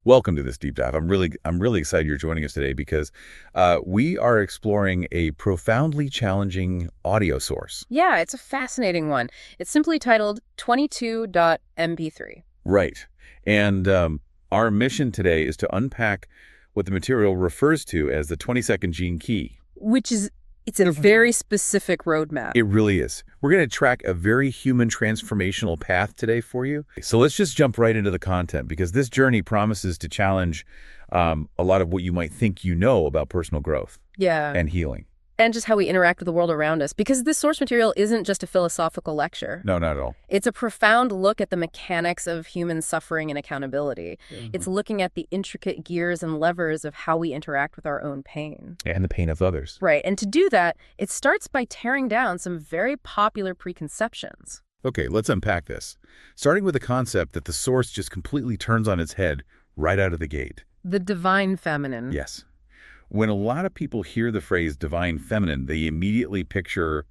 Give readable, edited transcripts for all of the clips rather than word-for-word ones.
Welcome to this deep dive. I'm really excited you're joining us today because we are exploring a profoundly challenging audio source. Yeah, it's a fascinating one. It's simply titled 22.mp3. Right. And our mission today is to unpack what the material refers to as the 22nd gene key. It's a very specific roadmap. It really is. We're going to track a very human transformational path today for you. So let's just jump right into the content because this journey promises to challenge a lot of what you might think you know about personal growth and healing. And just how we interact with the world around us. Because this source material isn't just a philosophical lecture. No, not at all. It's a profound look at the mechanics of human suffering and accountability. It's looking at the intricate gears and levers of how we interact with our own pain. And the pain of others. Right. And to do that, it starts by tearing down some very popular preconceptions. Okay, let's unpack this. Starting with the concept that the source just completely turns on its head right out of the gate. The divine feminine. Yes. When a lot of people hear the phrase divine feminine, they immediately picture,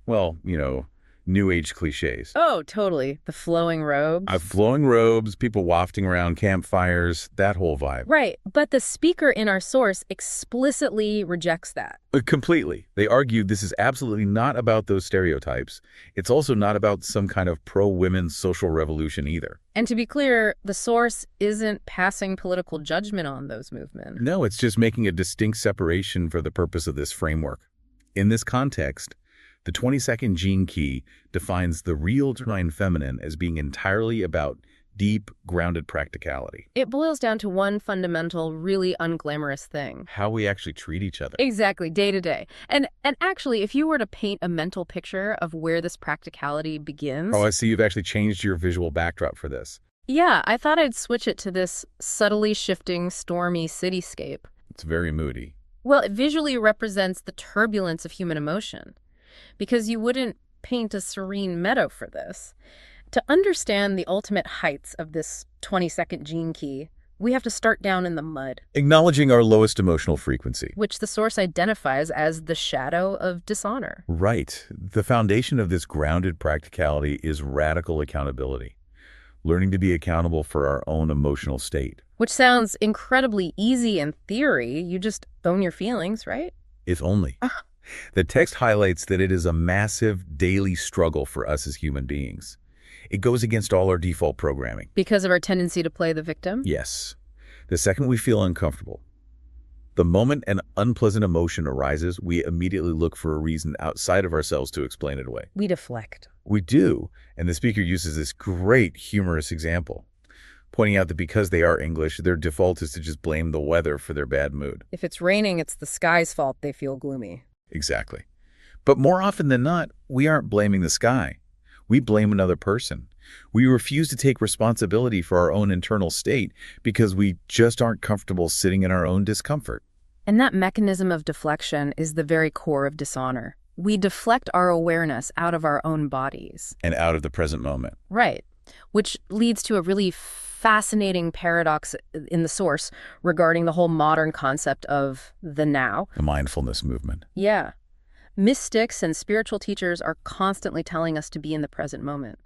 well, New Age cliches. Oh, totally. The flowing robes. Flowing robes, people wafting around campfires, that whole vibe. Right. But the speaker in our source explicitly rejects that. Completely. They argue this is absolutely not about those stereotypes. It's also not about some kind of pro-women's social revolution either. And to be clear, the source isn't passing political judgment on those movements. No, it's just making a distinct separation for the purpose of this framework. In this context, the 22nd gene key defines the real divine feminine as being entirely about deep, grounded practicality. It boils down to one fundamental, really unglamorous thing. How we actually treat each other. Exactly, day to day. And actually, if you were to paint a mental picture of where this practicality begins... Oh, I see you've actually changed your visual backdrop for this. Yeah, I thought I'd switch it to this subtly shifting, stormy cityscape. It's very moody. Well, it visually represents the turbulence of human emotion. Because you wouldn't paint a serene meadow for this. To understand the ultimate heights of this 22nd gene key, we have to start down in the mud. Acknowledging our lowest emotional frequency. Which the source identifies as the shadow of dishonor. Right. The foundation of this grounded practicality is radical accountability. Learning to be accountable for our own emotional state. Which sounds incredibly easy in theory. You just own your feelings, right? If only. The text highlights that it is a massive daily struggle for us as human beings. It goes against all our default programming. Because of our tendency to play the victim? Yes. The second we feel uncomfortable, the moment an unpleasant emotion arises, we immediately look for a reason outside of ourselves to explain it away. We deflect. We do, and the speaker uses this great humorous example, pointing out that because they are English, their default is to just blame the weather for their bad mood. If it's raining, it's the sky's fault they feel gloomy. Exactly. But more often than not, we aren't blaming the sky. We blame another person. We refuse to take responsibility for our own internal state because we just aren't comfortable sitting in our own discomfort. And that mechanism of deflection is the very core of dishonor. We deflect our awareness out of our own bodies. And out of the present moment. Right. Which leads to a really fascinating paradox in the source regarding the whole modern concept of the now. The mindfulness movement. Yeah. Mystics and spiritual teachers are constantly telling us to be in the present moment.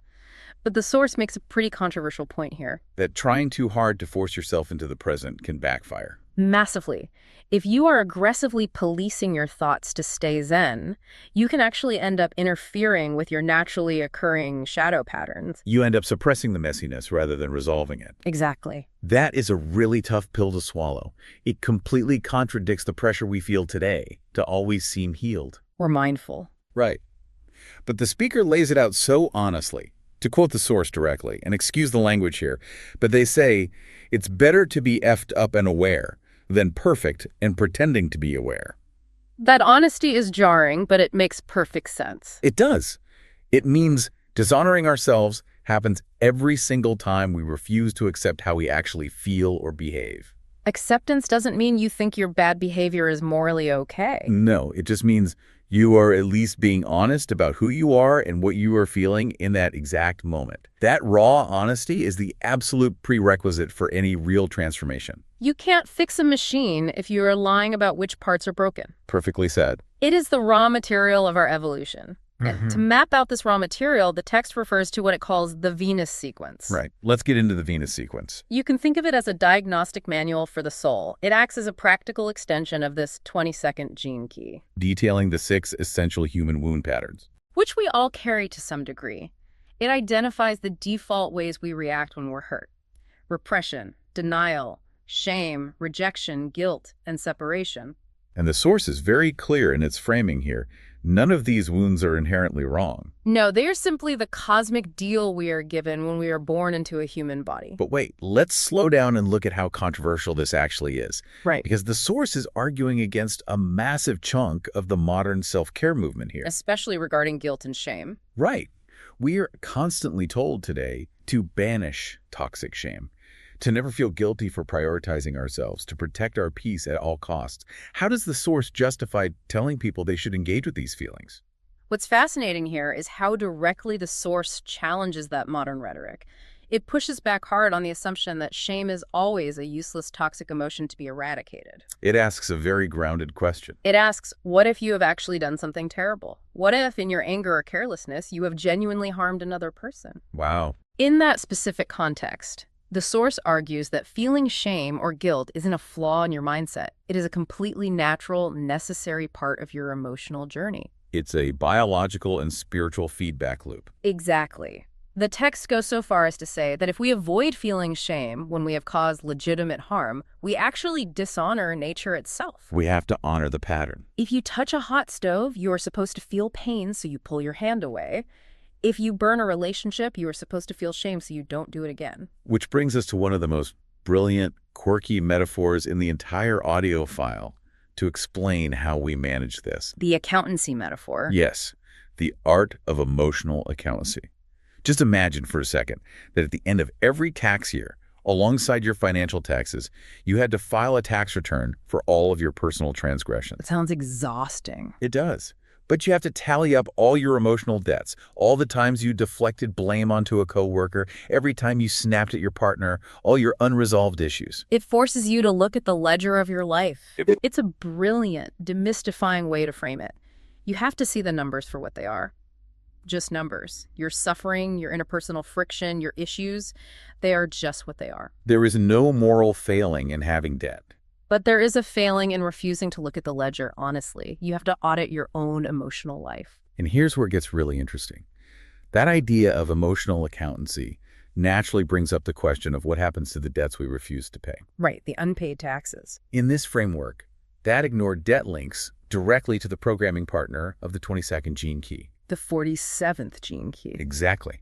But the source makes a pretty controversial point here. That trying too hard to force yourself into the present can backfire. Massively. If you are aggressively policing your thoughts to stay zen, you can actually end up interfering with your naturally occurring shadow patterns. You end up suppressing the messiness rather than resolving it. Exactly. That is a really tough pill to swallow. It completely contradicts the pressure we feel today to always seem healed. Or mindful. Right. But the speaker lays it out so honestly. To quote the source directly, and excuse the language here, but they say, it's better to be effed up and aware than perfect and pretending to be aware. That honesty is jarring, but it makes perfect sense. It does. It means dishonoring ourselves happens every single time we refuse to accept how we actually feel or behave. Acceptance doesn't mean you think your bad behavior is morally okay. No, it just means you are at least being honest about who you are and what you are feeling in that exact moment. That raw honesty is the absolute prerequisite for any real transformation. You can't fix a machine if you are lying about which parts are broken. Perfectly said. It is the raw material of our evolution. And to map out this raw material, the text refers to what it calls the Venus sequence. Right. Let's get into the Venus sequence. You can think of it as a diagnostic manual for the soul. It acts as a practical extension of this 20-second gene key, Detailing the 6 essential human wound patterns. which we all carry to some degree. It identifies the default ways we react when we're hurt: repression, denial, shame, rejection, guilt, and separation. And the source is very clear in its framing here. None of these wounds are inherently wrong. No, they are simply the cosmic deal we are given when we are born into a human body. But wait, let's slow down and look at how controversial this actually is. Right. Because the source is arguing against a massive chunk of the modern self-care movement here. Especially regarding guilt and shame. Right. We are constantly told today to banish toxic shame, to never feel guilty for prioritizing ourselves, to protect our peace at all costs. How does the source justify telling people they should engage with these feelings? What's fascinating here is how directly the source challenges that modern rhetoric. It pushes back hard on the assumption that shame is always a useless toxic emotion to be eradicated. It asks a very grounded question. It asks, what if you have actually done something terrible? What if, in your anger or carelessness, you have genuinely harmed another person? Wow. In that specific context, the source argues that feeling shame or guilt isn't a flaw in your mindset. It is a completely natural, necessary part of your emotional journey. It's a biological and spiritual feedback loop. Exactly. The text goes so far as to say that if we avoid feeling shame when we have caused legitimate harm, we actually dishonor nature itself. We have to honor the pattern. If you touch a hot stove, you are supposed to feel pain, so you pull your hand away. If you burn a relationship, you are supposed to feel shame, so you don't do it again. Which brings us to one of the most brilliant, quirky metaphors in the entire audio file to explain how we manage this. The accountancy metaphor. Yes, the art of emotional accountancy. Just imagine for a second that at the end of every tax year, alongside your financial taxes, you had to file a tax return for all of your personal transgressions. It sounds exhausting. It does. But you have to tally up all your emotional debts, all the times you deflected blame onto a coworker, every time you snapped at your partner, all your unresolved issues. It forces you to look at the ledger of your life. It's a brilliant, demystifying way to frame it. You have to see the numbers for what they are. Just numbers. Your suffering, your interpersonal friction, your issues, they are just what they are. There is no moral failing in having debt. But there is a failing in refusing to look at the ledger honestly. You have to audit your own emotional life. And here's where it gets really interesting. That idea of emotional accountancy naturally brings up the question of what happens to the debts we refuse to pay. Right, the unpaid taxes. In this framework, that ignored debt links directly to the programming partner of the 22nd gene key. The 47th gene key. Exactly.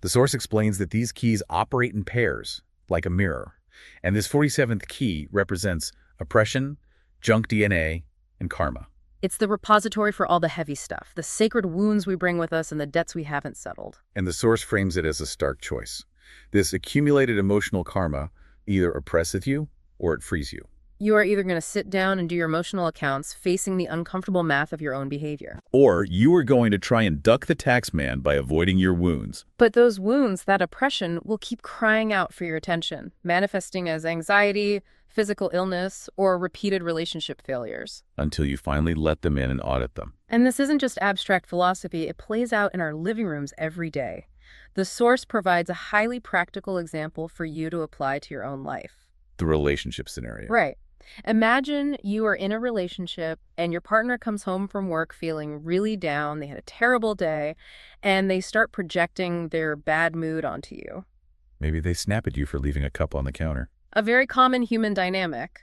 The source explains that these keys operate in pairs, like a mirror. And this 47th key represents oppression, junk DNA, and karma. It's the repository for all the heavy stuff, the sacred wounds we bring with us and the debts we haven't settled. And the source frames it as a stark choice. This accumulated emotional karma either oppresses you or it frees you. You are either going to sit down and do your emotional accounts, facing the uncomfortable math of your own behavior. Or you are going to try and duck the tax man by avoiding your wounds. But those wounds, that oppression, will keep crying out for your attention, manifesting as anxiety, physical illness, or repeated relationship failures. Until you finally let them in and audit them. And this isn't just abstract philosophy, it plays out in our living rooms every day. The source provides a highly practical example for you to apply to your own life. The relationship scenario. Right. Imagine you are in a relationship and your partner comes home from work feeling really down, they had a terrible day, and they start projecting their bad mood onto you. Maybe they snap at you for leaving a cup on the counter. A very common human dynamic.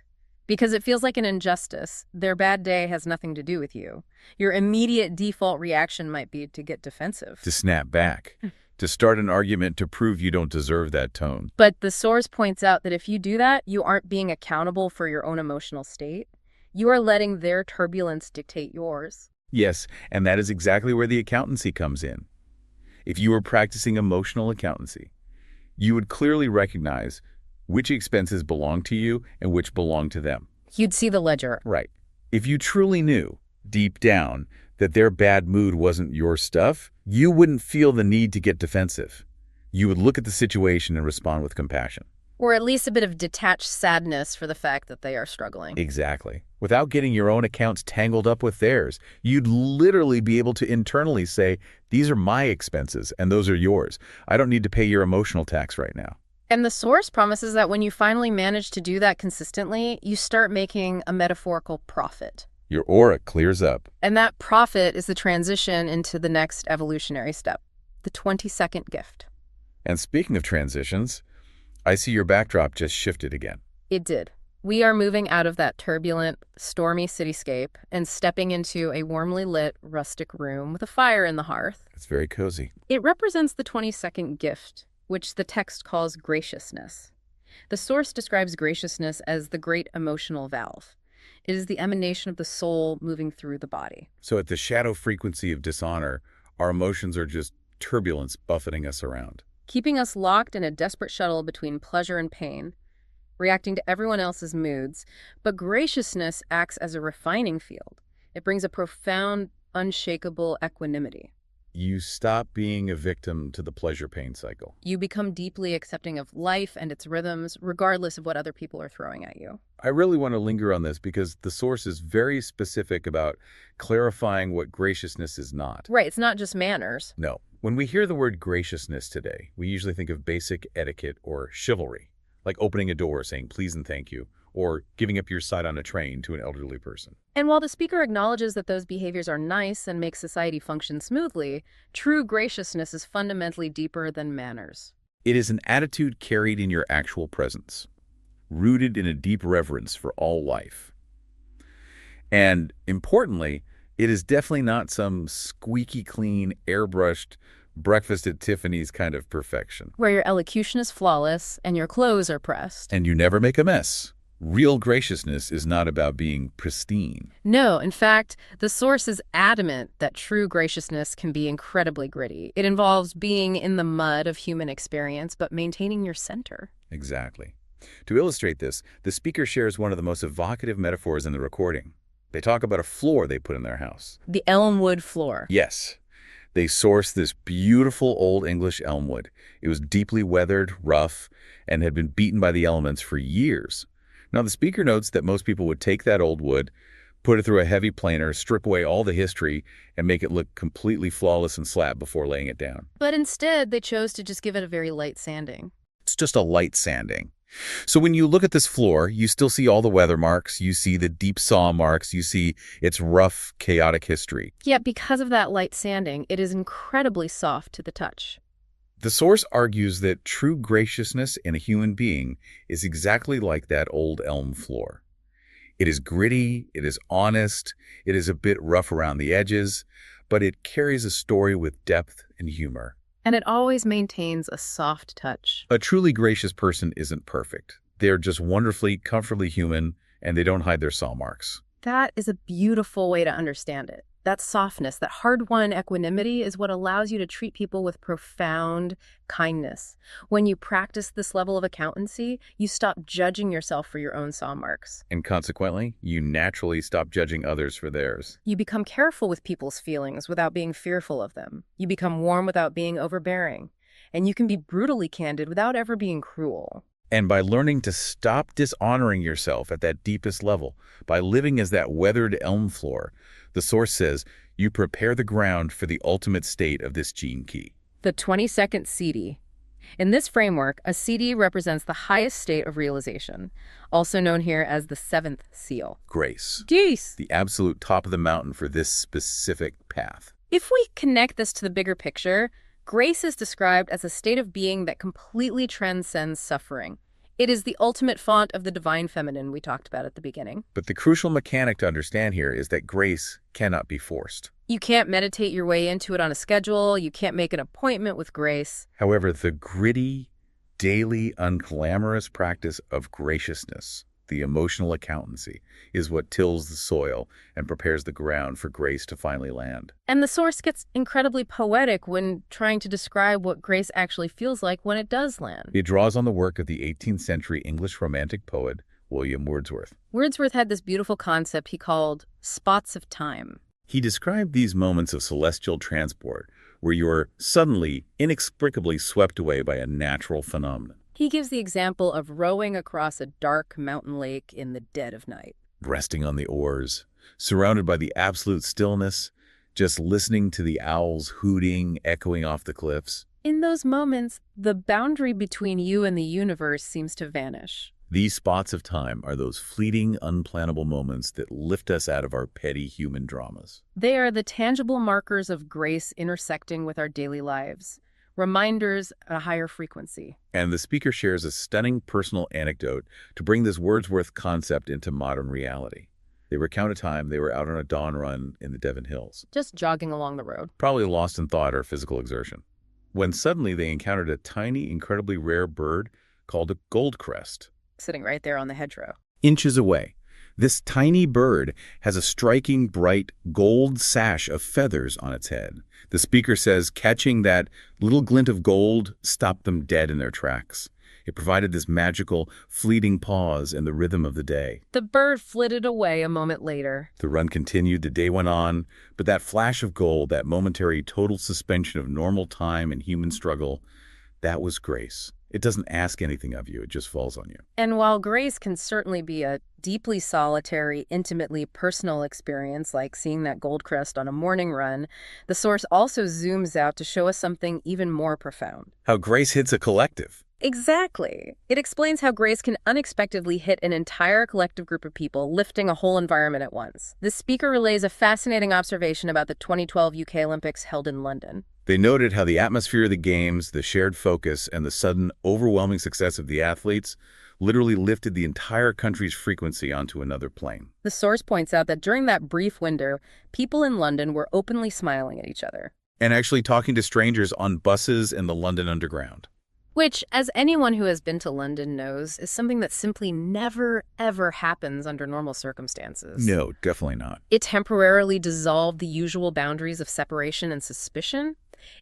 Because it feels like an injustice, their bad day has nothing to do with you. Your immediate default reaction might be to get defensive. To snap back. To start an argument to prove you don't deserve that tone. But the source points out that if you do that, you aren't being accountable for your own emotional state. You are letting their turbulence dictate yours. Yes, and that is exactly where the accountancy comes in. If you were practicing emotional accountancy, you would clearly recognize which expenses belong to you and which belong to them. You'd see the ledger. Right. If you truly knew, deep down, that their bad mood wasn't your stuff, you wouldn't feel the need to get defensive. You would look at the situation and respond with compassion. Or at least a bit of detached sadness for the fact that they are struggling. Exactly. Without getting your own accounts tangled up with theirs, you'd literally be able to internally say, these are my expenses and those are yours. I don't need to pay your emotional tax right now. And the source promises that when you finally manage to do that consistently, you start making a metaphorical profit. Your aura clears up. And that profit is the transition into the next evolutionary step, the 20-second gift. And speaking of transitions, I see your backdrop just shifted again. It did. We are moving out of that turbulent, stormy cityscape and stepping into a warmly lit, rustic room with a fire in the hearth. It's very cozy. It represents the 20-second gift, which the text calls graciousness. The source describes graciousness as the great emotional valve. It is the emanation of the soul moving through the body. So at the shadow frequency of dishonor, our emotions are just turbulence buffeting us around. Keeping us locked in a desperate shuttle between pleasure and pain, reacting to everyone else's moods. But graciousness acts as a refining field. It brings a profound, unshakable equanimity. You stop being a victim to the pleasure-pain cycle. You become deeply accepting of life and its rhythms, regardless of what other people are throwing at you. I really want to linger on this because the source is very specific about clarifying what graciousness is not. Right, it's not just manners. No. When we hear the word graciousness today, we usually think of basic etiquette or chivalry, like opening a door saying please and thank you, or giving up your side on a train to an elderly person. And while the speaker acknowledges that those behaviors are nice and make society function smoothly, true graciousness is fundamentally deeper than manners. It is an attitude carried in your actual presence, rooted in a deep reverence for all life. And importantly, it is definitely not some squeaky clean, airbrushed, breakfast at Tiffany's kind of perfection. Where your elocution is flawless and your clothes are pressed. And you never make a mess. Real graciousness is not about being pristine. No, in fact, the source is adamant that true graciousness can be incredibly gritty. It involves being in the mud of human experience, but maintaining your center. Exactly. To illustrate this, the speaker shares one of the most evocative metaphors in the recording. They talk about a floor they put in their house. The elmwood floor. Yes. They sourced this beautiful Old English elmwood. It was deeply weathered, rough, and had been beaten by the elements for years. Now, the speaker notes that most people would take that old wood, put it through a heavy planer, strip away all the history, and make it look completely flawless and slab before laying it down. But instead, they chose to just give it a very light sanding. It's just a light sanding. So when you look at this floor, you still see all the weather marks, you see the deep saw marks, you see its rough, chaotic history. Yet because of that light sanding, it is incredibly soft to the touch. The source argues that true graciousness in a human being is exactly like that old elm floor. It is gritty, it is honest, it is a bit rough around the edges, but it carries a story with depth and humor. And it always maintains a soft touch. A truly gracious person isn't perfect. They're just wonderfully, comfortably human, and they don't hide their saw marks. That is a beautiful way to understand it. That softness, that hard-won equanimity is what allows you to treat people with profound kindness. When you practice this level of accountancy, you stop judging yourself for your own saw marks. And consequently, you naturally stop judging others for theirs. You become careful with people's feelings without being fearful of them. You become warm without being overbearing. And you can be brutally candid without ever being cruel. And by learning to stop dishonoring yourself at that deepest level, by living as that weathered elm floor, the source says, you prepare the ground for the ultimate state of this gene key. The 20-second CD. In this framework, a CD represents the highest state of realization, also known here as the seventh seal. Grace. Geez. The absolute top of the mountain for this specific path. If we connect this to the bigger picture, grace is described as a state of being that completely transcends suffering. It is the ultimate font of the divine feminine we talked about at the beginning. But the crucial mechanic to understand here is that grace cannot be forced. You can't meditate your way into it on a schedule. You can't make an appointment with grace. However, the gritty, daily, unglamorous practice of graciousness, the emotional accountancy, is what tills the soil and prepares the ground for grace to finally land. And the source gets incredibly poetic when trying to describe what grace actually feels like when it does land. It draws on the work of the 18th century English Romantic poet William Wordsworth. Wordsworth had this beautiful concept he called spots of time. He described these moments of celestial transport where you're suddenly, inexplicably swept away by a natural phenomenon. He gives the example of rowing across a dark mountain lake in the dead of night. Resting on the oars, surrounded by the absolute stillness, just listening to the owls hooting, echoing off the cliffs. In those moments, the boundary between you and the universe seems to vanish. These spots of time are those fleeting, unplannable moments that lift us out of our petty human dramas. They are the tangible markers of grace intersecting with our daily lives, reminders at a higher frequency. And the speaker shares a stunning personal anecdote to bring this Wordsworth concept into modern reality. They recount a time they were out on a dawn run in the Devon Hills, Just jogging along the road. probably lost in thought or physical exertion, when suddenly they encountered a tiny, incredibly rare bird called a goldcrest. Sitting right there on the hedgerow. Inches away, this tiny bird has a striking, bright gold sash of feathers on its head. The speaker says catching that little glint of gold stopped them dead in their tracks. It provided this magical, fleeting pause in the rhythm of the day. The bird flitted away a moment later. The run continued, the day went on, but that flash of gold, that momentary total suspension of normal time and human struggle, that was grace. It doesn't ask anything of you, it just falls on you. And while grace can certainly be a deeply solitary, intimately personal experience, like seeing that gold crest on a morning run, the source also zooms out to show us something even more profound. How grace hits a collective. Exactly. It explains how grace can unexpectedly hit an entire collective group of people, lifting a whole environment at once. The speaker relays a fascinating observation about the 2012 UK Olympics held in London. They noted how the atmosphere of the games, the shared focus, and the sudden, overwhelming success of the athletes literally lifted the entire country's frequency onto another plane. The source points out that during that brief window, people in London were openly smiling at each other. And actually talking to strangers on buses in the London Underground. Which, as anyone who has been to London knows, is something that simply never, ever happens under normal circumstances. No, definitely not. It temporarily dissolved the usual boundaries of separation and suspicion.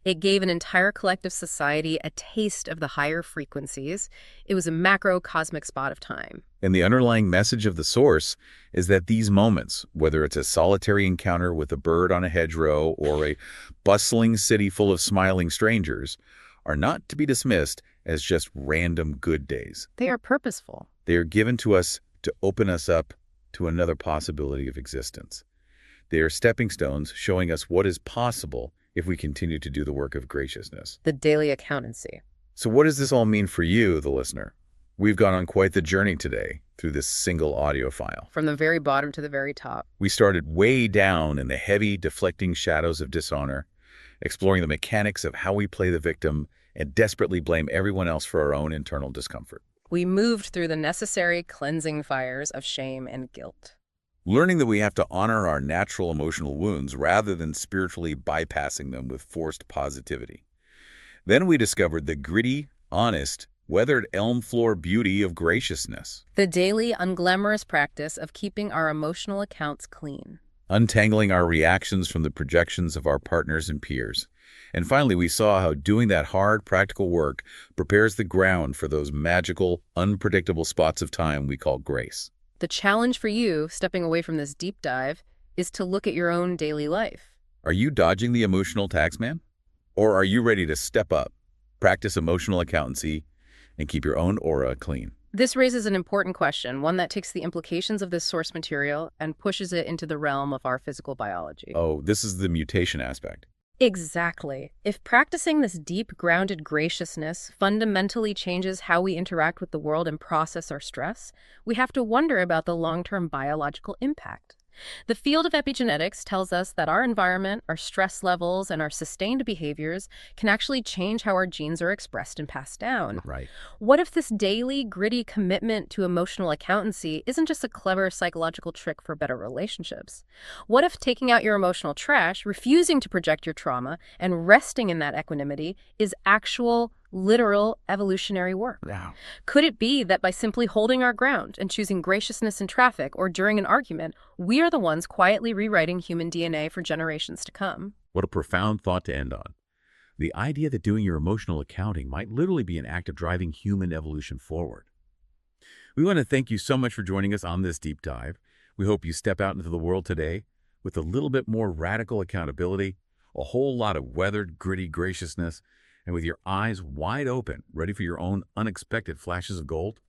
It gave an entire collective society a taste of the higher frequencies. It was a macrocosmic spot of time. And the underlying message of the source is that these moments, whether it's a solitary encounter with a bird on a hedgerow or a bustling city full of smiling strangers, are not to be dismissed as just random good days. They are purposeful. They are given to us to open us up to another possibility of existence. They are stepping stones showing us what is possible if we continue to do the work of graciousness. The daily accountancy. So what does this all mean for you, the listener? We've gone on quite the journey today through this single audio file. From the very bottom to the very top. We started way down in the heavy, deflecting shadows of dishonor, exploring the mechanics of how we play the victim and desperately blame everyone else for our own internal discomfort. We moved through the necessary cleansing fires of shame and guilt. Learning that we have to honor our natural emotional wounds rather than spiritually bypassing them with forced positivity. Then we discovered the gritty, honest, weathered elm floor beauty of graciousness. The daily, unglamorous practice of keeping our emotional accounts clean. Untangling our reactions from the projections of our partners and peers. And finally, we saw how doing that hard, practical work prepares the ground for those magical, unpredictable spots of time we call grace. The challenge for you, stepping away from this deep dive, is to look at your own daily life. Are you dodging the emotional taxman? Or are you ready to step up, practice emotional accountancy, and keep your own aura clean? This raises an important question, one that takes the implications of this source material and pushes it into the realm of our physical biology. Oh, this is the mutation aspect. Exactly. If practicing this deep, grounded graciousness fundamentally changes how we interact with the world and process our stress, we have to wonder about the long-term biological impact. The field of epigenetics tells us that our environment, our stress levels, and our sustained behaviors can actually change how our genes are expressed and passed down. Right. What if this daily, gritty commitment to emotional accountancy isn't just a clever psychological trick for better relationships? What if taking out your emotional trash, refusing to project your trauma, and resting in that equanimity is actual, literal evolutionary work? Wow. Could it be that by simply holding our ground and choosing graciousness in traffic or during an argument, we are the ones quietly rewriting human DNA for generations to come? What a profound thought to end on. The idea that doing your emotional accounting might literally be an act of driving human evolution forward. We want to thank you so much for joining us on this deep dive. We hope you step out into the world today with a little bit more radical accountability, a whole lot of weathered, gritty graciousness, and with your eyes wide open, ready for your own unexpected flashes of gold?